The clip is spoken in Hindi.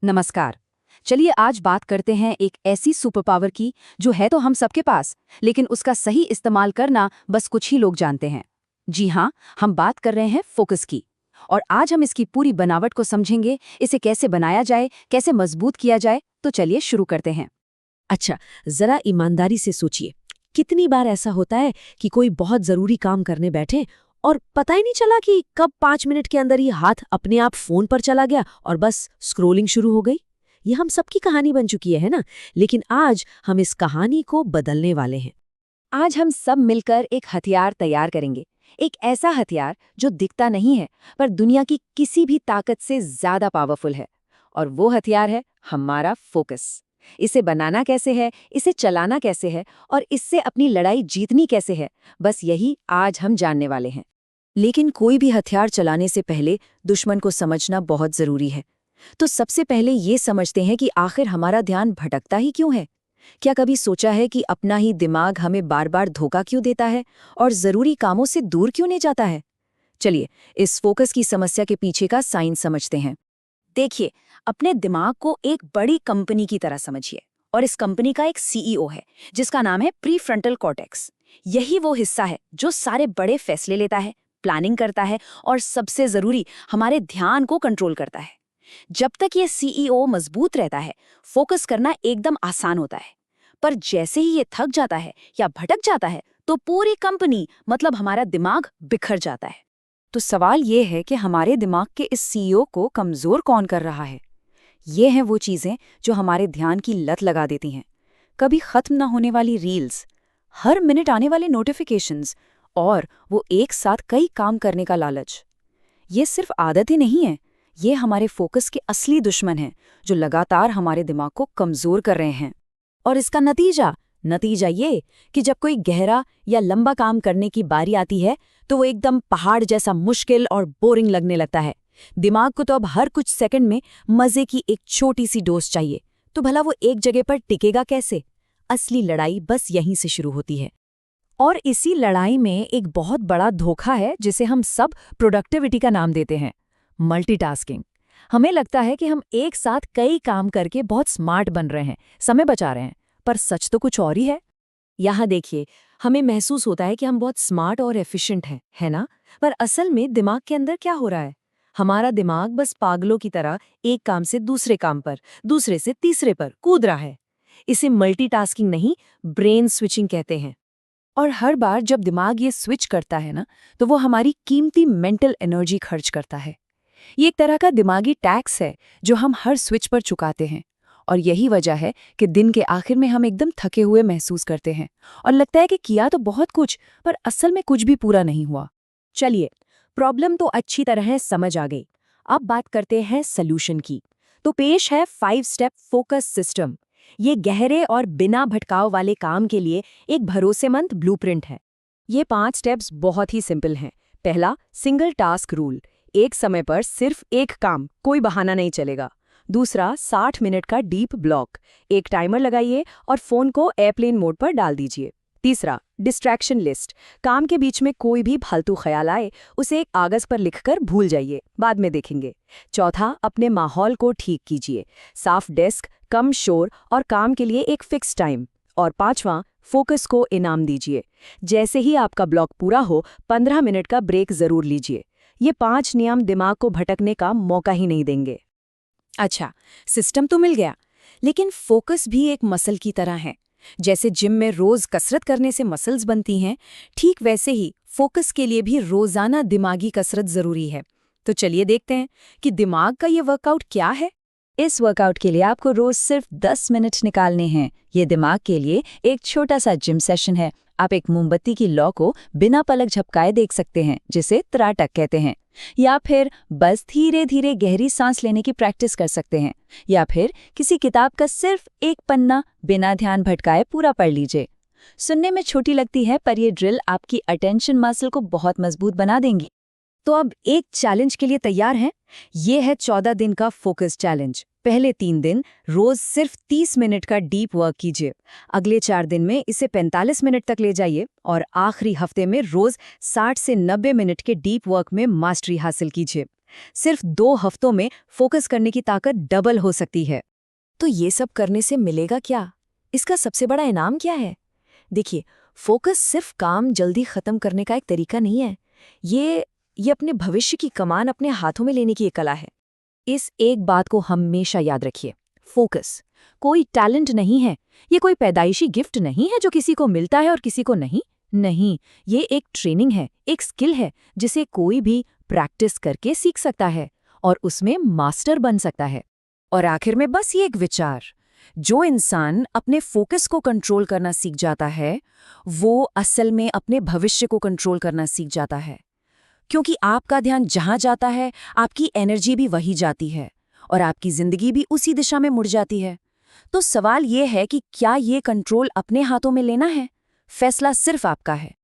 नमस्कार। चलिए आज बात करते हैं एक ऐसी सुपर पावर की जो है तो हम सबके पास, लेकिन उसका सही इस्तेमाल करना बस कुछ ही लोग जानते हैं। जी हाँ, हम बात कर रहे हैं फोकस की। और आज हम इसकी पूरी बनावट को समझेंगे, इसे कैसे बनाया जाए, कैसे मजबूत किया जाए। तो चलिए शुरू करते हैं। अच्छा, जरा ईमानदारी से सोचिए, कितनी बार ऐसा होता है कि कोई बहुत जरूरी काम करने बैठे और पता ही नहीं चला कि कब 5 मिनट के अंदर ही हाथ अपने आप फोन पर चला गया और बस स्क्रोलिंग शुरू हो गई। ये हम सबकी कहानी बन चुकी है ना? लेकिन आज हम इस कहानी को बदलने वाले हैं। आज हम सब मिलकर एक हथियार तैयार करेंगे। एक ऐसा हथियार जो दिखता नहीं है, पर दुनिया की किसी भी ताकत से ज्यादा पावरफुल है। और वो हथियार है हमारा फोकस। इसे बनाना कैसे है, इसे चलाना कैसे है और इससे अपनी लड़ाई जीतनी कैसे है, बस यही आज हम जानने वाले हैं। लेकिन कोई भी हथियार चलाने से पहले दुश्मन को समझना बहुत जरूरी है। तो सबसे पहले ये समझते हैं कि आखिर हमारा ध्यान भटकता ही क्यों है। क्या कभी सोचा है कि अपना ही दिमाग हमें बार बार धोखा क्यों देता है और जरूरी कामों से दूर क्यों नहीं जाता है? चलिए, इस फोकस की समस्या के पीछे का साइंस समझते हैं। देखिए, अपने दिमाग को एक बड़ी कंपनी की तरह समझिए। और इस कंपनी का एक सीईओ है जिसका नाम है प्रीफ्रंटल कॉर्टेक्स। यही वो हिस्सा है जो सारे बड़े फैसले लेता है, प्लानिंग करता है और सबसे जरूरी हमारे ध्यान को कंट्रोल करता है। जब तक ये सीईओ मजबूत रहता है, फोकस करना एकदम आसान होता है। पर जैसे ही ये थक जाता है या भटक जाता है, तो पूरी कंपनी मतलब हमारा दिमाग बिखर जाता है। तो सवाल ये है कि हमारे दिमाग के इस सीईओ को कमजोर कौन कर रहा है? ये हैं वो चीजें जो हमारे ध्यान की लत लगा देती हैं। कभी खत्म न होने वाली रील्स, हर मिनट आने वाले नोटिफिकेशंस और वो एक साथ कई काम करने का लालच। ये सिर्फ आदतें नहीं है, ये हमारे फोकस के असली दुश्मन हैं जो लगातार हमारे दिमाग को कमजोर कर रहे हैं। और इसका नतीजा ये कि जब कोई गहरा या लंबा काम करने की बारी आती है तो वो एकदम पहाड़ जैसा मुश्किल और बोरिंग लगने लगता है। दिमाग को तो अब हर कुछ सेकंड में मजे की एक छोटी सी डोज चाहिए, तो भला वो एक जगह पर टिकेगा कैसे? असली लड़ाई बस यहीं से शुरू होती है। और इसी लड़ाई में एक बहुत बड़ा धोखा है जिसे हम सब प्रोडक्टिविटी का नाम देते हैं, मल्टीटास्किंग। हमें लगता है कि हम एक साथ कई काम करके बहुत स्मार्ट बन रहे हैं, समय बचा रहे हैं, पर सच तो कुछ और ही है। यहाँ देखिए, हमें महसूस होता है कि हम बहुत स्मार्ट और एफिशिएंट हैं, है ना? पर असल में दिमाग के अंदर क्या हो रहा है? हमारा दिमाग बस पागलों की तरह एक काम से दूसरे काम पर, दूसरे से तीसरे पर कूद रहा है। इसे मल्टीटास्किंग नहीं, ब्रेन स्विचिंग कहते हैं। और हर बार जब दिमाग ये स्विच करता है ना, तो वो हमारी कीमती मेंटल एनर्जी खर्च करता है। ये एक तरह का दिमागी टैक्स है जो हम हर स्विच पर चुकाते हैं। और यही वजह है कि दिन के आखिर में हम एकदम थके हुए महसूस करते हैं और लगता है कि किया तो बहुत कुछ, पर असल में कुछ भी पूरा नहीं हुआ। चलिए, प्रॉब्लम तो अच्छी तरह समझ आ गई। अब बात करते हैं सॉल्यूशन की। तो पेश है 5 स्टेप फोकस सिस्टम। ये गहरे और बिना भटकाव वाले काम के लिए एक भरोसेमंद ब्लूप्रिंट है। ये 5 स्टेप्स बहुत ही सिंपल हैं। पहला, सिंगल टास्क रूल। एक समय पर सिर्फ एक काम, कोई बहाना नहीं चलेगा। दूसरा, 60 मिनट का डीप ब्लॉक। एक टाइमर लगाइए और फोन को एयरप्लेन मोड पर डाल दीजिए। तीसरा, डिस्ट्रैक्शन लिस्ट। काम के बीच में कोई भी फालतू ख्याल आए, उसे एक कागज पर लिखकर भूल जाइए, बाद में देखेंगे। चौथा, अपने माहौल को ठीक कीजिए। साफ डेस्क, कम शोर और काम के लिए एक फिक्स टाइम। और पांचवां, फोकस को इनाम दीजिए। जैसे ही आपका ब्लॉक पूरा हो, 15 मिनट का ब्रेक जरूर लीजिए। ये 5 नियम दिमाग को भटकने का मौका ही नहीं देंगे। अच्छा, सिस्टम तो मिल गया, लेकिन फोकस भी एक मसल की तरह है। जैसे जिम में रोज कसरत करने से मसल्स बनती हैं, ठीक वैसे ही फोकस के लिए भी रोजाना दिमागी कसरत जरूरी है। तो चलिए देखते हैं कि दिमाग का ये वर्कआउट क्या है। इस वर्कआउट के लिए आपको रोज सिर्फ 10 मिनट निकालने हैं। ये दिमाग के लिए एक छोटा सा जिम सेशन है। आप एक मोमबत्ती की लौ को बिना पलक झपकाए देख सकते हैं, जिसे त्राटक कहते हैं। या फिर बस धीरे धीरे गहरी सांस लेने की प्रैक्टिस कर सकते हैं। या फिर किसी किताब का सिर्फ एक पन्ना बिना ध्यान भटकाए पूरा पढ़ लीजिए। सुनने में छोटी लगती है, पर ये ड्रिल आपकी अटेंशन मसल को बहुत मजबूत बना देंगी। तो अब एक चैलेंज के लिए तैयार हैं? ये है 14 दिन का फोकस चैलेंज। पहले 3 दिन रोज सिर्फ 30 मिनट का डीप वर्क कीजिए। अगले 4 दिन में इसे 45 मिनट तक ले जाइए और आखिरी हफ्ते में रोज 60 से 90 मिनट के डीप वर्क में मास्टरी हासिल कीजिए। सिर्फ 2 हफ्तों में फोकस करने की ताकत डबल हो सकती है। तो ये सब करने से मिलेगा क्या? इसका सबसे बड़ा इनाम क्या है? देखिए, फोकस सिर्फ काम जल्दी खत्म करने का एक तरीका नहीं है। ये अपने भविष्य की कमान अपने हाथों में लेने की एक कला है। इस एक बात को हमेशा याद रखिए, फोकस कोई टैलेंट नहीं है, ये कोई पैदाइशी गिफ्ट नहीं है जो किसी को मिलता है और किसी को नहीं। नहीं, ये एक ट्रेनिंग है, एक स्किल है जिसे कोई भी प्रैक्टिस करके सीख सकता है और उसमें मास्टर बन सकता है। और आखिर में बस ये एक विचार, जो इंसान अपने फोकस को कंट्रोल करना सीख जाता है, वो असल में अपने भविष्य को कंट्रोल करना सीख जाता है। क्योंकि आपका ध्यान जहां जाता है, आपकी एनर्जी भी वही जाती है और आपकी जिंदगी भी उसी दिशा में मुड़ जाती है। तो सवाल ये है कि क्या ये कंट्रोल अपने हाथों में लेना है? फैसला सिर्फ आपका है।